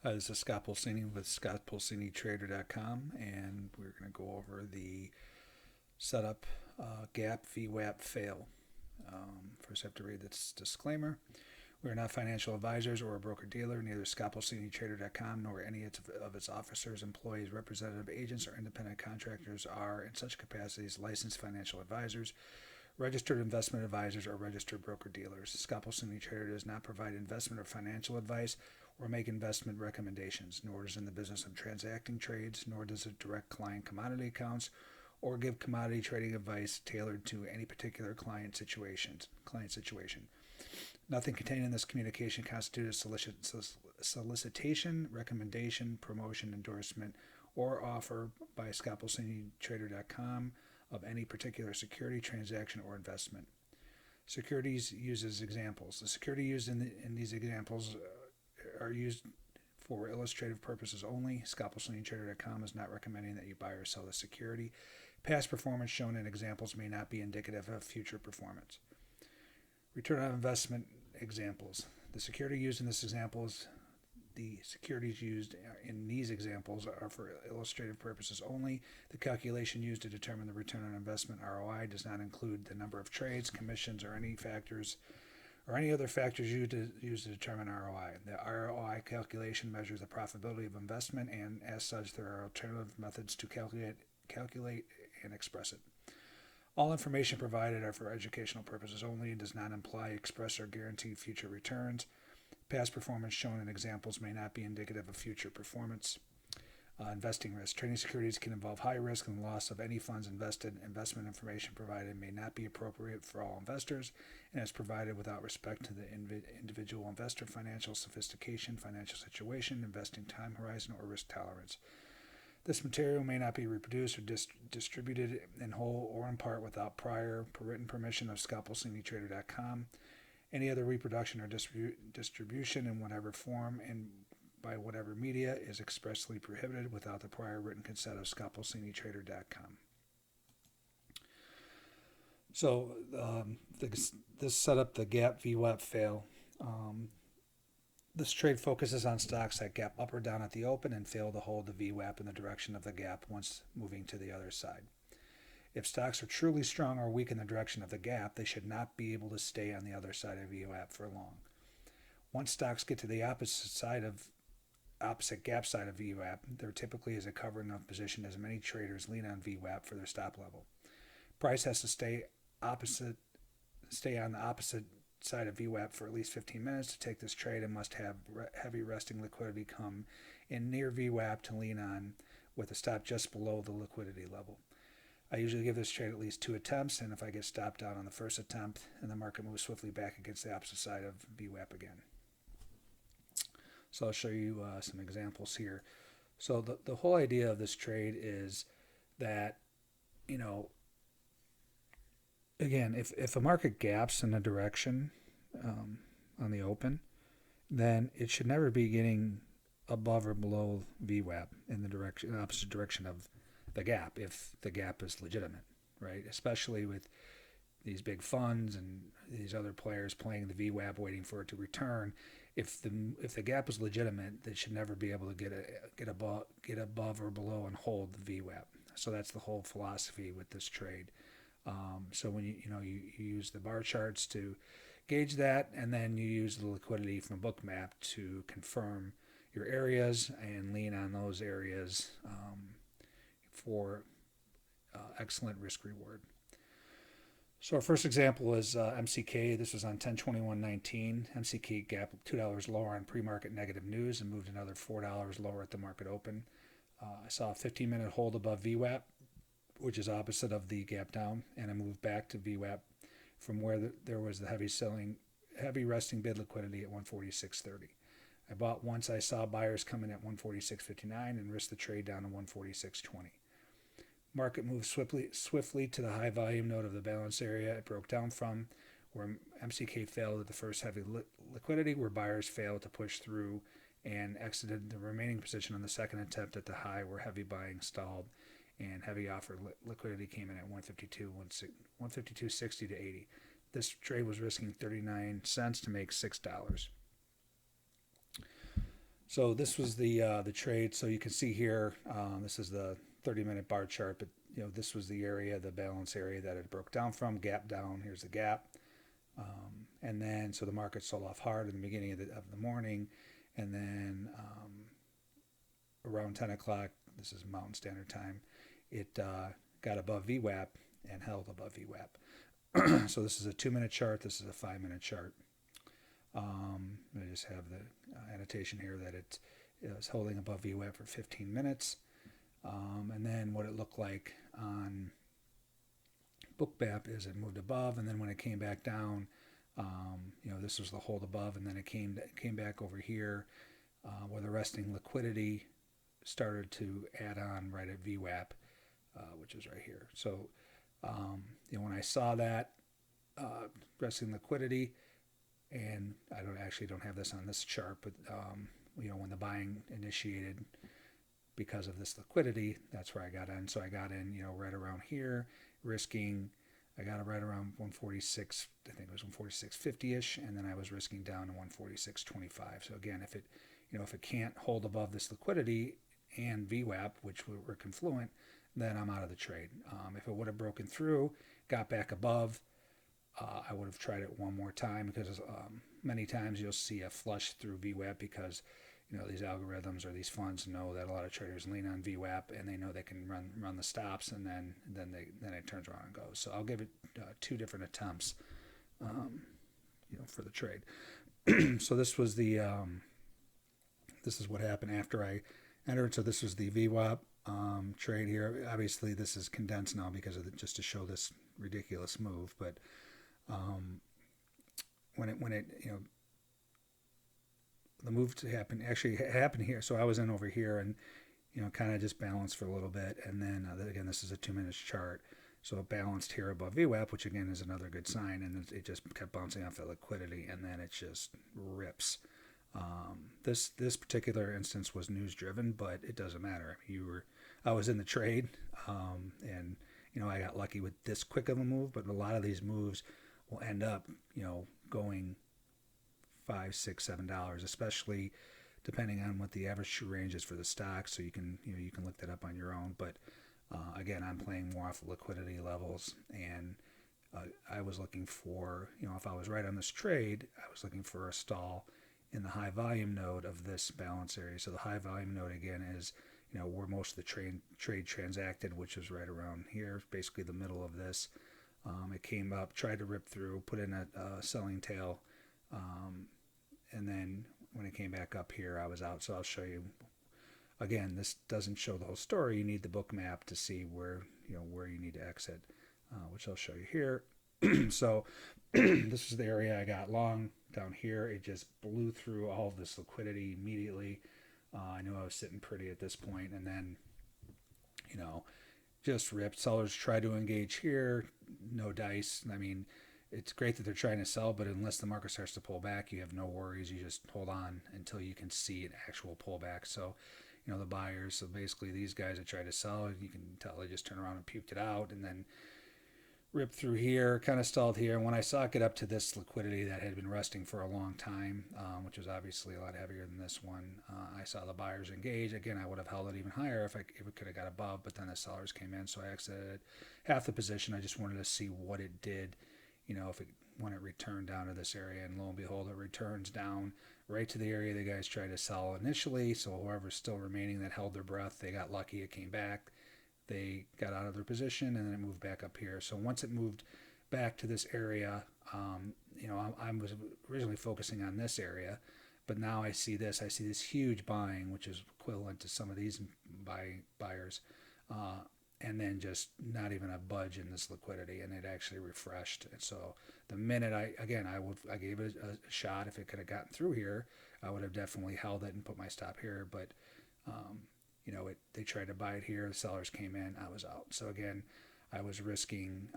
This is Scott Pulsini with scottpulsinitrader.com, and we're going to go over the setup gap VWAP fail. First, I have to read this disclaimer. We are not financial advisors or a broker dealer. Neither scottpulsinitrader.com nor any of its officers, employees, representative agents, or independent contractors are, in such capacities, licensed financial advisors, registered investment advisors, or registered broker dealers. Scott Pulsini Trader does not provide investment or financial advice or make investment recommendations, nor is in the business of transacting trades, nor does it direct client commodity accounts or give commodity trading advice tailored to any particular client situation. Nothing contained in this communication constitutes solicitation, recommendation, promotion, endorsement, or offer by ScottPulsiniTrader.com of any particular security, transaction, or investment. Securities used as examples. The security used in these examples are used for illustrative purposes only. ScottPulsiniTrader.com is not recommending that you buy or sell the security. Past performance shown in examples may not be indicative of future performance. Return on investment examples. The security used in this example is the securities used in these examples are for illustrative purposes only. The calculation used to determine the return on investment ROI does not include the number of trades, commissions, or any other factors used to determine ROI. The ROI calculation measures the profitability of investment, and as such, there are alternative methods to calculate and express it. All information provided are for educational purposes only and does not imply, express, or guarantee future returns. Past performance shown in examples may not be indicative of future performance. Investing risk. Trading securities can involve high risk and loss of any funds invested. Investment information provided may not be appropriate for all investors and is provided without respect to the individual investor financial sophistication, financial situation, investing time horizon, or risk tolerance. This material may not be reproduced or distributed in whole or in part without prior written permission of ScottPulsiniTrader.com. Any other reproduction or distribution in whatever form and by whatever media is expressly prohibited without the prior written consent of ScottPulsiniTrader.com. So this set up the gap VWAP fail. This trade focuses on stocks that gap up or down at the open and fail to hold the VWAP in the direction of the gap once moving to the other side. If stocks are truly strong or weak in the direction of the gap, they should not be able to stay on the other side of VWAP for long. Once stocks get to the opposite gap side of VWAP, there typically is a cover enough position as many traders lean on VWAP for their stop level. Price has to stay on the opposite side of VWAP for at least 15 minutes to take this trade and must have heavy resting liquidity come in near VWAP to lean on with a stop just below the liquidity level. I usually give this trade at least 2 attempts, and if I get stopped out on the first attempt and the market moves swiftly back against the opposite side of VWAP again. So I'll show you some examples here. So the whole idea of this trade is that, again, if a market gaps in a direction on the open, then it should never be getting above or below VWAP in the opposite direction of the gap if the gap is legitimate, right? Especially with these big funds and these other players playing the VWAP, waiting for it to return. If the gap is legitimate, they should never be able to get above or below and hold the VWAP. So that's the whole philosophy with this trade. So when you use the bar charts to gauge that, and then you use the liquidity from Bookmap to confirm your areas and lean on those areas for excellent risk reward. So our first example is MCK. This was on 10/21/19. MCK gap $2 lower on pre-market negative news and moved another $4 lower at the market open. I saw a 15-minute hold above VWAP, which is opposite of the gap down, and I moved back to VWAP from where there was the heavy resting bid liquidity at 146.30. I bought once I saw buyers come in at 146.59 and risked the trade down to 146.20. Market moved swiftly to the high volume node of the balance area it broke down from, where MCK failed at the first heavy liquidity, where buyers failed to push through and exited the remaining position on the second attempt at the high, where heavy buying stalled and heavy offer liquidity came in at 152.60 to 80. This trade was risking 39 cents to make $6. So this was the trade. So you can see here, this is the 30-minute bar chart, but this was the area, the balance area that it broke down from. Gap down. Here's the gap, and then so the market sold off hard in the beginning of the morning, and then around 10 o'clock, this is Mountain Standard Time, it got above VWAP and held above VWAP. So this is a 2-minute chart. This is a 5-minute chart. I just have the annotation here that it is holding above VWAP for 15 minutes. And then what it looked like on Bookmap is it moved above, and then when it came back down, this was the hold above, and then it came back over here where the resting liquidity started to add on right at VWAP, which is right here. So when I saw that resting liquidity, and I don't have this on this chart, but when the buying initiated because of this liquidity, that's where I got in. So I got in, right around here, risking. I got it right around 146. I think it was 146.50ish, and then I was risking down to 146.25. So again, if it can't hold above this liquidity and VWAP, which were confluent, then I'm out of the trade. If it would have broken through, got back above, I would have tried it one more time, because many times you'll see a flush through VWAP, because these algorithms or these funds know that a lot of traders lean on VWAP, and they know they can run the stops, and then it turns around and goes. So I'll give it 2 different attempts, for the trade. So this was this is what happened after I entered. So this was the VWAP trade here. Obviously, this is condensed now because of just to show this ridiculous move, but when it the move to happen actually happened here. So I was in over here and kind of just balanced for a little bit, and then again, this is a 2-minute chart, so it balanced here above VWAP, which again is another good sign, and it just kept bouncing off the liquidity, and then it just rips. This particular instance was news driven, but it doesn't matter. I was in the trade, and I got lucky with this quick of a move, but a lot of these moves will end up going $5, $6, $7, especially depending on what the average true range is for the stock. So you can look that up on your own. But again, I'm playing more off the liquidity levels, and I was looking for, if I was right on this trade, I was looking for a stall in the high volume node of this balance area. So the high volume node again is where most of the trade transacted, which is right around here, basically the middle of this. It came up, tried to rip through, put in a selling tail, and then when it came back up here, I was out. So I'll show you. Again, this doesn't show the whole story. You need the Bookmap to see where you need to exit, which I'll show you here. So this is the area I got long down here. It just blew through all of this liquidity immediately. I knew I was sitting pretty at this point, and then just ripped. Sellers try to engage here, no dice. I mean, it's great that they're trying to sell, but unless the market starts to pull back, you have no worries. You just hold on until you can see an actual pullback. So, the buyers, so basically these guys that try to sell, you can tell they just turn around and puked it out, and then ripped through here, kind of stalled here. And when I saw it get up to this liquidity that had been resting for a long time, which was obviously a lot heavier than this one, I saw the buyers engage. Again, I would have held it even higher if it could have got above, but then the sellers came in, so I exited half the position. I just wanted to see what it did, when it returned down to this area, and lo and behold, it returns down right to the area the guys tried to sell initially. So whoever's still remaining that held their breath, they got lucky. It came back. They got out of their position, and then it moved back up here. So once it moved back to this area, I was originally focusing on this area, but now I see this. I see this huge buying, which is equivalent to some of these buyers, and then just not even a budge in this liquidity, and it actually refreshed. And so the minute I gave it a shot. If it could have gotten through here, I would have definitely held it and put my stop here. But they tried to buy it here. The sellers came in. I was out. So again, I was risking.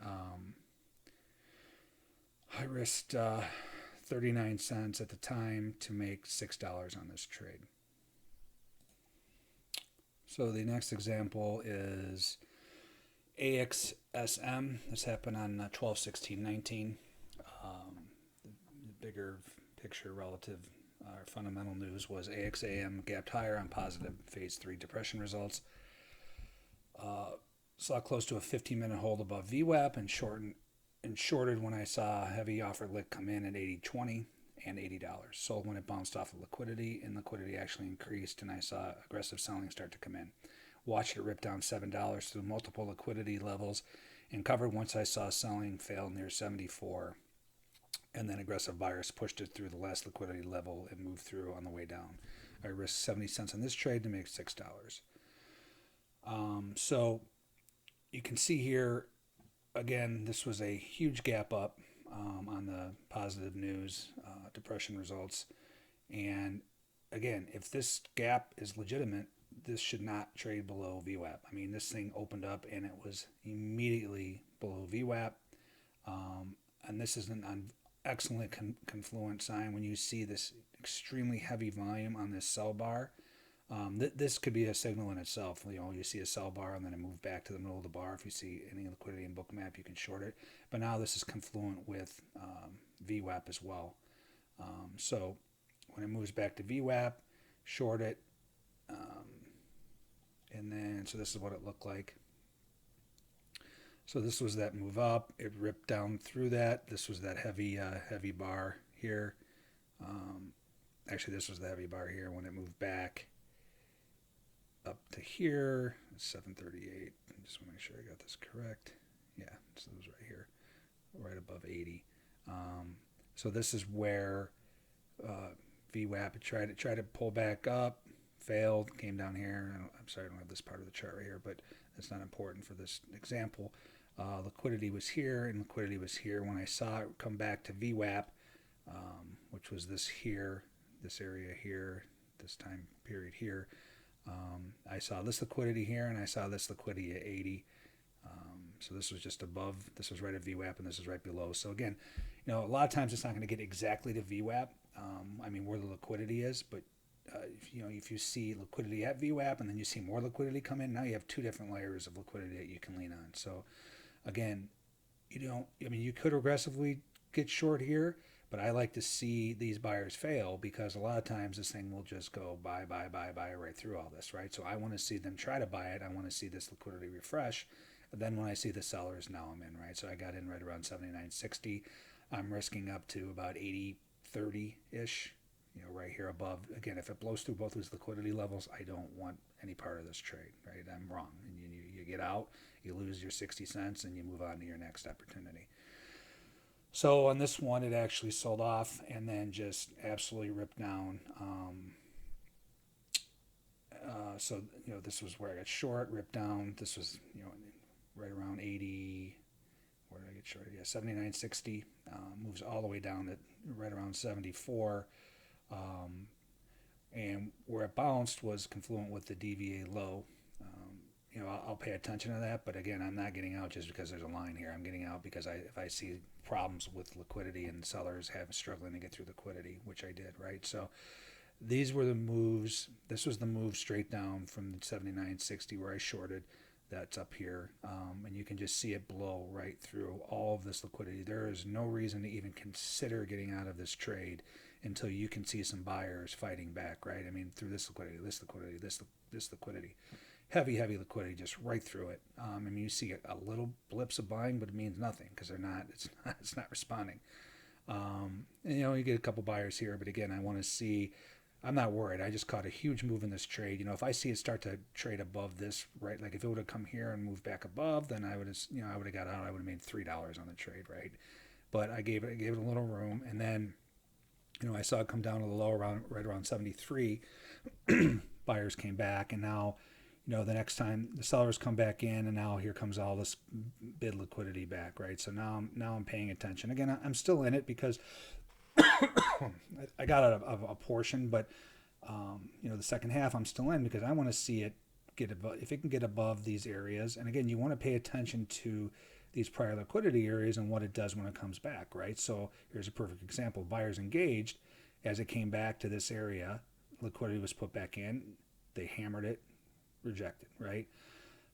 I risked 39 cents at the time to make $6 on this trade. So the next example is AXSM. This happened on 12/16/19. The bigger picture relative Our fundamental news was AXAM gapped higher on positive phase 3 depression results. Saw close to a 15-minute hold above VWAP and shorted when I saw heavy offer lick come in at 80.20 and $80. Sold when it bounced off of liquidity, and liquidity actually increased, and I saw aggressive selling start to come in. Watched it rip down $7 through multiple liquidity levels and covered once I saw selling fail near 74. And then aggressive buyers pushed it through the last liquidity level and moved through on the way down. I risked 70 cents on this trade to make $6. So you can see here, again, this was a huge gap up on the positive news, depression results. And again, if this gap is legitimate, this should not trade below VWAP. I mean, this thing opened up and it was immediately below VWAP. And this is an excellent confluent sign when you see this extremely heavy volume on this sell bar. This could be a signal in itself. You see a sell bar and then it move back to the middle of the bar. If you see any liquidity in Bookmap, you can short it. But now this is confluent with VWAP as well. So when it moves back to VWAP, short it. And then, so this is what it looked like. So this was that move up. It ripped down through that. This was that heavy bar here. Actually, this was the heavy bar here when it moved back up to here, 738. I just want to make sure I got this correct. Yeah, so it was right here, right above 80. So this is where VWAP tried to pull back up, failed, came down here. I'm sorry, I don't have this part of the chart right here, but that's not important for this example. Liquidity was here and liquidity was here. When I saw it come back to VWAP, which was this here, this area here, this time period here, I saw this liquidity here and I saw this liquidity at 80. So this was just above, this was right at VWAP and this is right below. So again, a lot of times it's not going to get exactly to VWAP. I mean, where the liquidity is, but if you see liquidity at VWAP and then you see more liquidity come in, now you have two different layers of liquidity that you can lean on. So again, you could aggressively get short here, but I like to see these buyers fail because a lot of times this thing will just go buy right through all this, right? So I want to see them try to buy it. I want to see this liquidity refresh. But then when I see the sellers, now I'm in, right? So I got in right around 79.60. I'm risking up to about 80.30-ish, right here above. Again, if it blows through both these liquidity levels, I don't want any part of this trade, right? I'm wrong. And you get out, you lose your 60 cents, and you move on to your next opportunity. So on this one, it actually sold off and then just absolutely ripped down. So this was where I got short, ripped down. This was, right around 80. Where did I get shorted? Yeah, 79.60. Moves all the way down to right around 74. And where it bounced was confluent with the DVA low. I'll pay attention to that, but again, I'm not getting out just because there's a line here. I'm getting out because if I see problems with liquidity and sellers struggling to get through liquidity, which I did, right? So these were the moves. This was the move straight down from the 79.60 where I shorted. That's up here, and you can just see it blow right through all of this liquidity. There is no reason to even consider getting out of this trade until you can see some buyers fighting back, right? I mean, through this liquidity, this liquidity. Heavy liquidity just right through it. I mean, you see a little blips of buying, but it means nothing because it's not responding. And you get a couple buyers here, but again, I want to see. I'm not worried. I just caught a huge move in this trade. If I see it start to trade above this, right? Like if it would have come here and moved back above, then I would have got out. I would have made $3 on the trade, right? But I gave it a little room, and then, I saw it come down to the low right around 73. Buyers came back, and now, the next time the sellers come back in, and now here comes all this bid liquidity back, right? So now I'm paying attention. Again, I'm still in it because I got a portion, but the second half I'm still in because I want to see it get above, if it can get above these areas. And again, you want to pay attention to these prior liquidity areas and what it does when it comes back, right? So here's a perfect example. Buyers engaged as it came back to this area. Liquidity was put back in. They hammered it, rejected, right?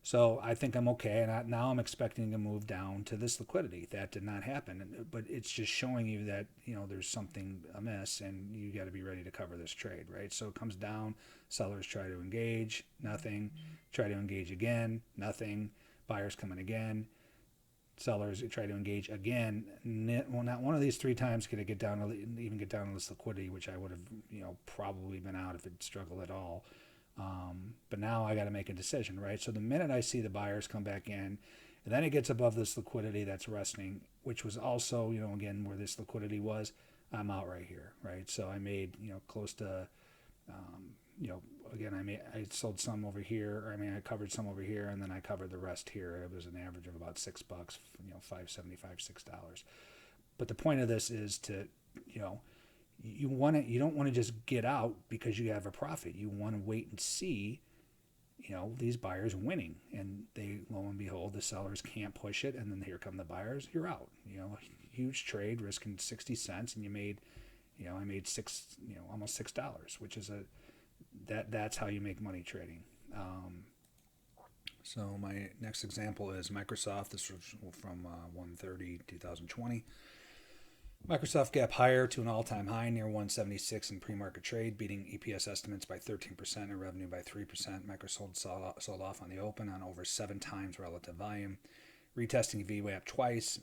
So I think I'm okay, and now I'm expecting to move down to this liquidity. That did not happen, but it's just showing you that there's something amiss, and you got to be ready to cover this trade, right? So it comes down. Sellers try to engage, nothing. Try to engage again, nothing. Buyers come in again. Sellers try to engage again. Well, not one of these three times could it get down to even get down to this liquidity, which I would have probably been out if it struggled at all. But now I got to make a decision, right? So the minute I see the buyers come back in, and then it gets above this liquidity that's resting, which was also, again, where this liquidity was, I'm out right here, right? So I made, close to, again, I sold some over here, or I covered some over here, and then I covered the rest here. It was an average of about $6, $5.75, $6. But the point of this is to, you don't want to just get out because you have a profit. You want to wait and see, these buyers winning, and they, lo and behold, the sellers can't push it, and then here come the buyers. You're out. Huge trade, risking 60 cents, and you made, I made almost $6, which is that's how you make money trading. So my next example is Microsoft. This was from 1/30/2020. Microsoft gap higher to an all-time high near 176 in pre-market trade, beating EPS estimates by 13% and revenue by 3%. Microsoft sold off on the open on over 7 times relative volume, retesting VWAP twice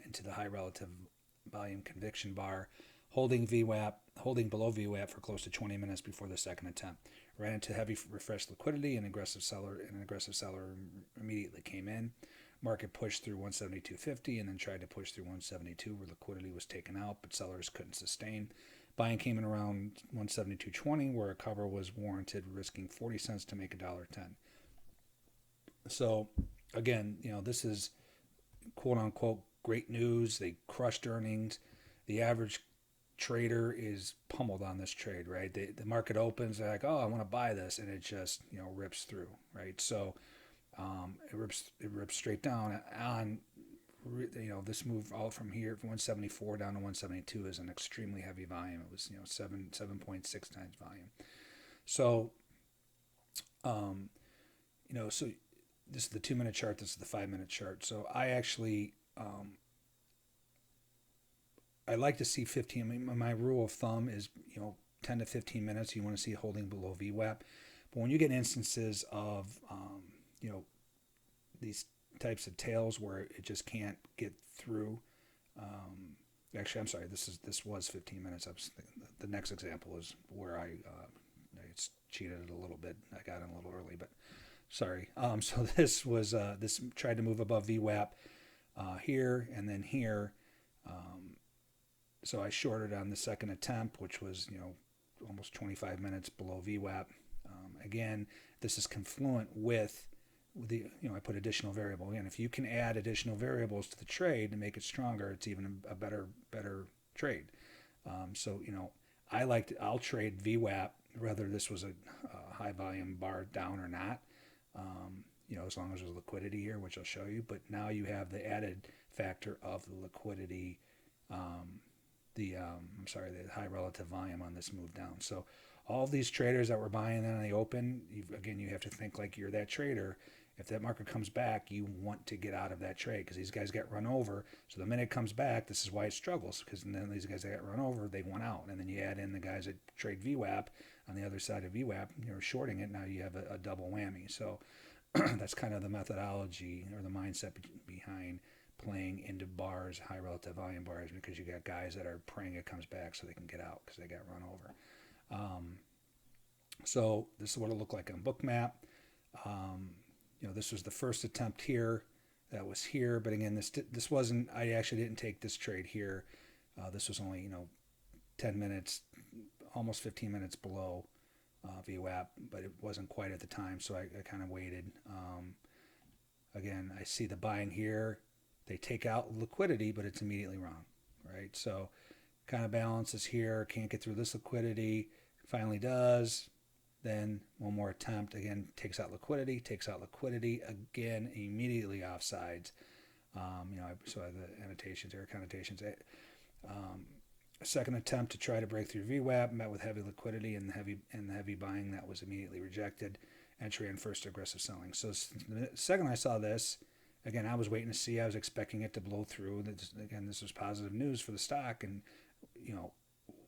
into the high relative volume conviction bar, holding below VWAP for close to 20 minutes before the second attempt. Ran into heavy refreshed liquidity, and an aggressive seller immediately came in. Market pushed through 172.50 and then tried to push through 172 where liquidity was taken out, but sellers couldn't sustain. Buying came in around 172.20 where a cover was warranted, risking 40 cents to make $1.10. So again, this is quote unquote great news. They crushed earnings. The average trader is pummeled on this trade, right? The market opens, they're like, oh, I want to buy this, and it just rips through, right? So it rips straight down on, this move all from here from 174 down to 172 is an extremely heavy volume. It was 7.6 times volume. So so this is the 2-minute chart, this is the 5-minute chart. So I actually I like to see 15. I mean, my rule of thumb is 10 to 15 minutes. You want to see holding below VWAP. But when you get instances of these types of tails where it just can't get through. Actually, I'm sorry. This was 15 minutes. The next example is where I cheated it a little bit. I got in a little early, but sorry. So this was this tried to move above VWAP here and then here. So I shorted on the second attempt, which was almost 25 minutes below VWAP. Again, this is confluent with the I put additional variable. Again, if you can add additional variables to the trade to make it stronger, it's even a better trade. So I'll trade VWAP whether this was a high volume bar down or not. As long as there's liquidity here, which I'll show you. But now you have the added factor of the liquidity. The high relative volume on this move down. So all of these traders that were buying in on the open, you have to think like you're that trader. If that market comes back, you want to get out of that trade because these guys get run over. So the minute it comes back, this is why it struggles, because then these guys that got run over, they went out. And then you add in the guys that trade VWAP on the other side of VWAP, you're shorting it. Now you have a double whammy. So that's kind of the methodology or the mindset behind playing into bars, high relative volume bars, because you got guys that are praying it comes back so they can get out because they got run over. So this is what it looked like on Bookmap. This was the first attempt here. That was here, but again, this wasn't. I actually didn't take this trade here. This was only 10 minutes, almost 15 minutes below VWAP, but it wasn't quite at the time, so I kind of waited. Again, I see the buying here. They take out liquidity, but it's immediately wrong, right? So kind of balances here, can't get through this liquidity, finally does. Then one more attempt, again, takes out liquidity, again, immediately offsides. So I have the annotations or connotations. A second attempt to try to break through VWAP met with heavy liquidity and the heavy buying that was immediately rejected. entry and first aggressive selling. So the second I saw this, again, I was waiting to see. I was expecting it to blow through. Again, this was positive news for the stock, and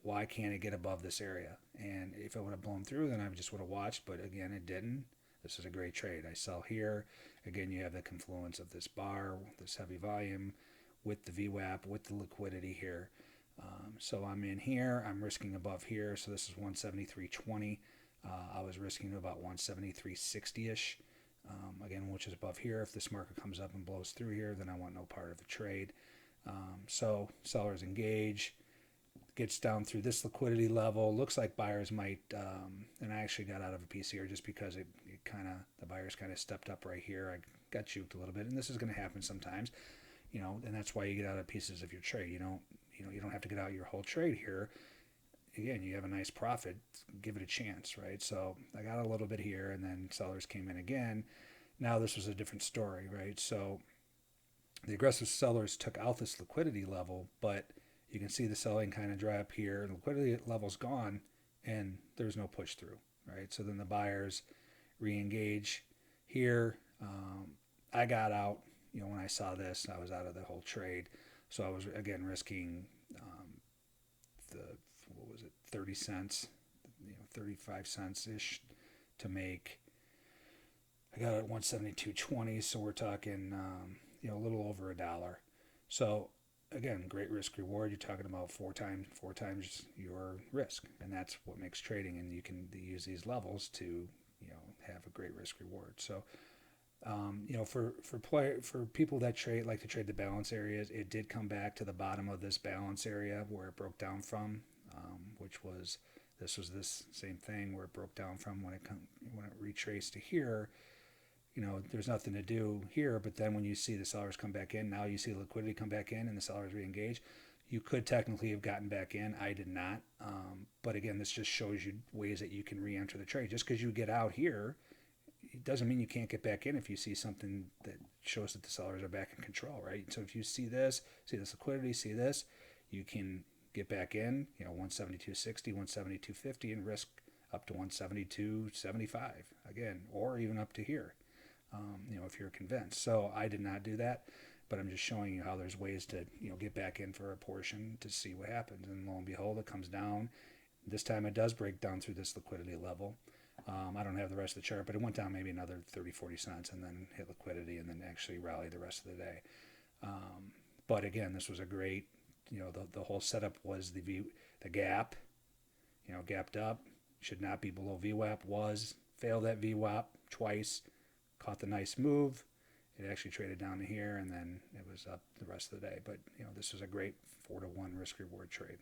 why can't it get above this area? And if it would have blown through, then I just would have watched. But again, it didn't. This is a great trade. I sell here. Again, you have the confluence of this bar, this heavy volume, with the VWAP, with the liquidity here. So I'm in here. I'm risking above here. So this is 173.20. I was risking about 173.60-ish. Again, which is above here. If this market comes up and blows through here, then I want no part of the trade. So sellers engage. Gets down through this liquidity level. Looks like buyers might, and I actually got out of a piece here just because the buyers kind of stepped up right here. I got juked a little bit, and this is going to happen sometimes, and that's why you get out of pieces of your trade. You don't have to get out your whole trade here. Again, you have a nice profit, give it a chance, right? So I got a little bit here, and then sellers came in again. Now this was a different story, right? So the aggressive sellers took out this liquidity level, but you can see the selling kind of dry up here. The liquidity level's gone, and there's no push through, right? So then the buyers re-engage here. I got out, when I saw this, I was out of the whole trade. So I was, again, risking 30 cents, 35 cents-ish to make. I got it at 172.20, so we're talking, a little over $1. So again, great risk reward. You're talking about four times your risk, and that's what makes trading. And you can use these levels to, have a great risk reward. So, for people that like to trade the balance areas, it did come back to the bottom of this balance area where it broke down from, which was this same thing where it broke down from when it retraced to here. There's nothing to do here, but then when you see the sellers come back in, now you see liquidity come back in and the sellers re-engage. You could technically have gotten back in. I did not. But again, this just shows you ways that you can re-enter the trade. Just because you get out here, it doesn't mean you can't get back in if you see something that shows that the sellers are back in control, right? So if you see this liquidity, see this, you can get back in, 172.60, 172.50, and risk up to 172.75 again, or even up to here. If you're convinced. So I did not do that, but I'm just showing you how there's ways to, get back in for a portion to see what happens. And lo and behold, it comes down. This time it does break down through this liquidity level. I don't have the rest of the chart, but it went down maybe another 30, 40 cents and then hit liquidity and then actually rallied the rest of the day. But again, this was a great, the whole setup was the gap, gapped up, should not be below VWAP, failed at VWAP twice, caught the nice move. It actually traded down to here, and then it was up the rest of the day. But, this was a great 4-to-1 risk-reward trade.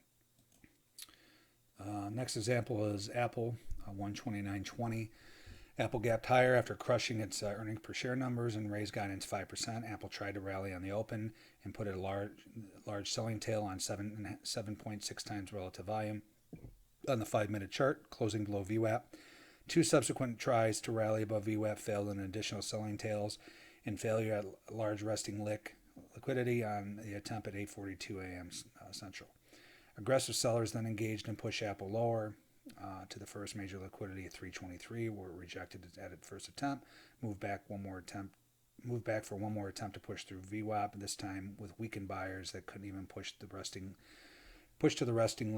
Next example is Apple, 129.20. Apple gapped higher after crushing its earnings per share numbers and raised guidance 5%. Apple tried to rally on the open and put a large selling tail on 7.6 times relative volume on the 5-minute chart, closing below VWAP. Two subsequent tries to rally above VWAP failed in additional selling tails and failure at large resting liquidity on the attempt at 8:42 a.m. Central. Aggressive sellers then engaged and pushed Apple lower to the first major liquidity at 323, were rejected at its first attempt, moved back for one more attempt to push through VWAP, this time with weakened buyers that couldn't even push to the resting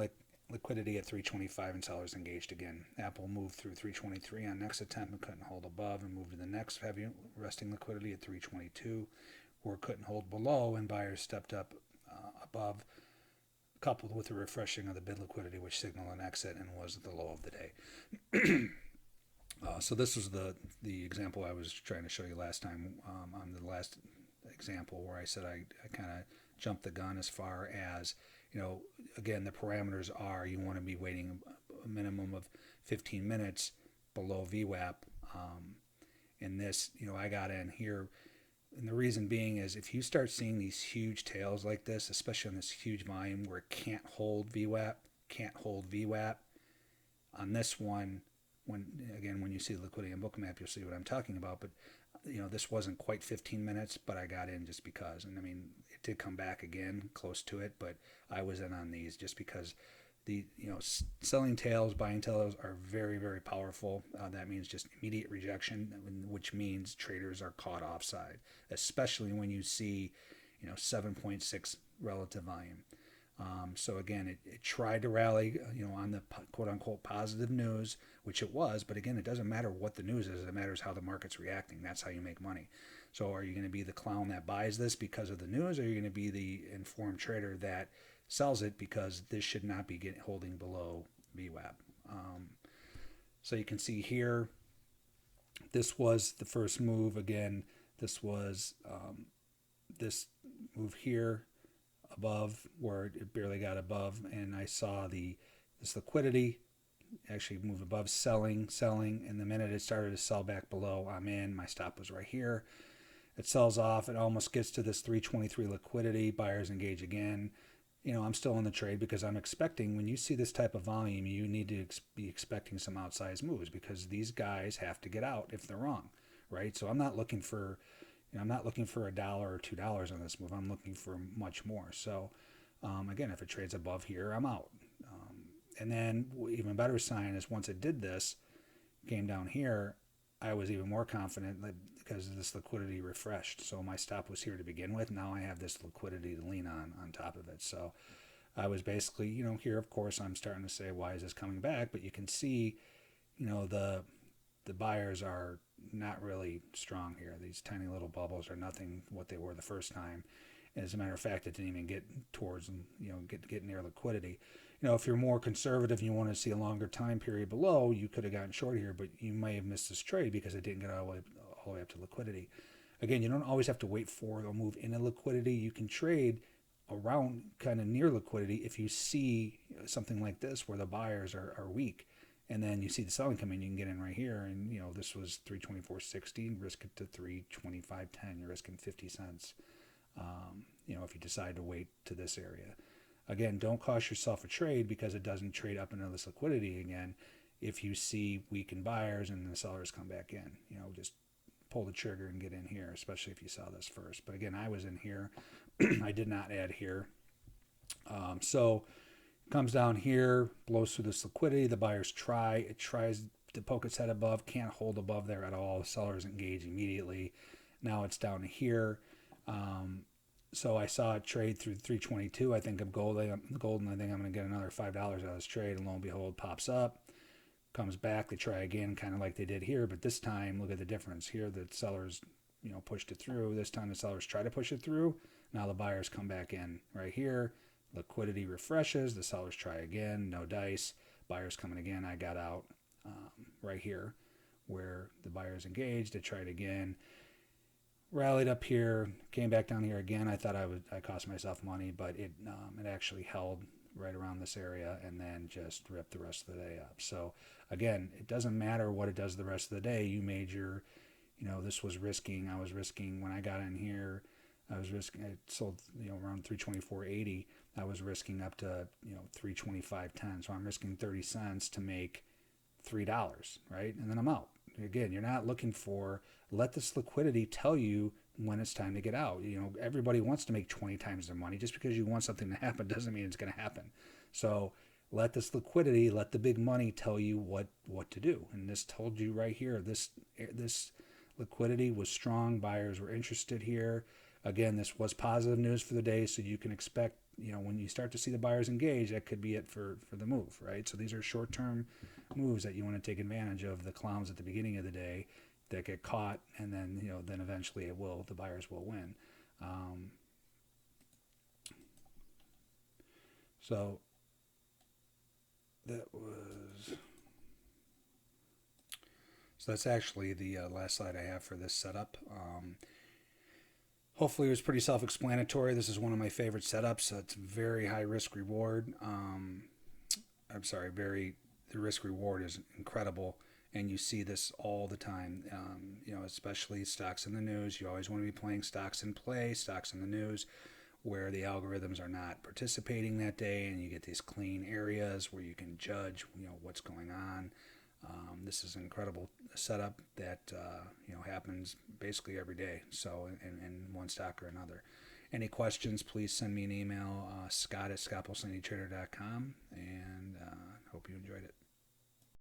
liquidity at 325, and sellers engaged again. Apple moved through 323 on next attempt and couldn't hold above, and moved to the next heavy resting liquidity at 322, where it couldn't hold below, and buyers stepped up above, coupled with the refreshing of the bid liquidity, which signaled an exit and was the low of the day. So this was the example I was trying to show you last time on the last example where I said I kind of jumped the gun as far as, again, the parameters are you want to be waiting a minimum of 15 minutes below VWAP. In this, I got in here. And the reason being is if you start seeing these huge tails like this, especially on this huge volume where it can't hold VWAP, on this one, when you see the liquidity and Bookmap, you'll see what I'm talking about. But, this wasn't quite 15 minutes, but I got in just because. And, it did come back again close to it, but I was in on these just because the selling tails, buying tails are very, very powerful. That means just immediate rejection, which means traders are caught offside, especially when you see 7.6 relative volume. So again, it tried to rally, on the quote unquote positive news, which it was. But again, it doesn't matter what the news is. It matters how the market's reacting. That's how you make money. So are you going to be the clown that buys this because of the news? Or are you going to be the informed trader that sells it because this should not be holding below VWAP? So you can see here, this was the first move. Again, this was this move here above where it barely got above, and I saw this liquidity actually move above, selling, and the minute it started to sell back below, I'm in. My stop was right here. It sells off. It almost gets to this 323 liquidity. Buyers engage again. I'm still in the trade because I'm expecting, when you see this type of volume, you need to be expecting some outsized moves because these guys have to get out if they're wrong, right? So I'm not looking for $1 or $2 on this move. I'm looking for much more. So again, if it trades above here, I'm out. And then even better sign is once it did this, came down here, I was even more confident because this liquidity refreshed. So my stop was here to begin with. Now I have this liquidity to lean on top of it. So I was basically, here, of course, I'm starting to say, why is this coming back? But you can see, the buyers are not really strong here. These tiny little bubbles are nothing what they were the first time. As a matter of fact, it didn't even get towards, get near liquidity. If you're more conservative and you want to see a longer time period below, you could have gotten short here, but you may have missed this trade because it didn't get all the way up to liquidity. Again, you don't always have to wait for a move into liquidity. You can trade around kind of near liquidity if you see something like this where the buyers are weak. And then you see the selling come in, you can get in right here. And, this was 324.60, risk it to 325.10. You're risking 50 cents, if you decide to wait to this area. Again, don't cost yourself a trade because it doesn't trade up into this liquidity again. If you see weakened buyers and the sellers come back in, just pull the trigger and get in here, especially if you saw this first. But again, I was in here. I did not add here. So comes down here, blows through this liquidity. The buyers it tries to poke its head above, can't hold above there at all. The sellers engage immediately. Now it's down to here. So I saw it trade through 322. I think of gold. I think I'm going to get another $5 out of this trade. And lo and behold, pops up, comes back. They try again, kind of like they did here. But this time, look at the difference. Here, the sellers, pushed it through. This time, the sellers try to push it through. Now the buyers come back in right here. Liquidity refreshes. The sellers try again. No dice. Buyers coming again. I got out right here where the buyers engaged. I tried again. Rallied up here, came back down here again. I thought I cost myself money, but it actually held right around this area and then just ripped the rest of the day up. So again, it doesn't matter what it does the rest of the day. You made your, this was risking. I was risking when I got in here. It sold around 324.80. I was risking up to 325.10. So I'm risking 30 cents to make $3, right? And then I'm out. Again, you're not looking for, let this liquidity tell you when it's time to get out. Everybody wants to make 20 times their money. Just because you want something to happen doesn't mean it's going to happen. So let this liquidity, let the big money tell you what to do. And this told you right here, this liquidity was strong. Buyers were interested here. Again, this was positive news for the day, so you can expect, when you start to see the buyers engage, that could be it for the move, right? So these are short-term moves that you want to take advantage of, the clowns at the beginning of the day that get caught, and then, then eventually the buyers will win. So that's actually the last slide I have for this setup. Hopefully it was pretty self-explanatory. This is one of my favorite setups. It's very high risk reward. The risk reward is incredible, and you see this all the time. Especially stocks in the news. You always want to be playing stocks in play, stocks in the news, where the algorithms are not participating that day, and you get these clean areas where you can judge, what's going on. This is an incredible setup that happens basically every day. So in one stock or another, Any questions, please send me an email, scott@scalpelsanytrader.com, and hope you enjoyed it.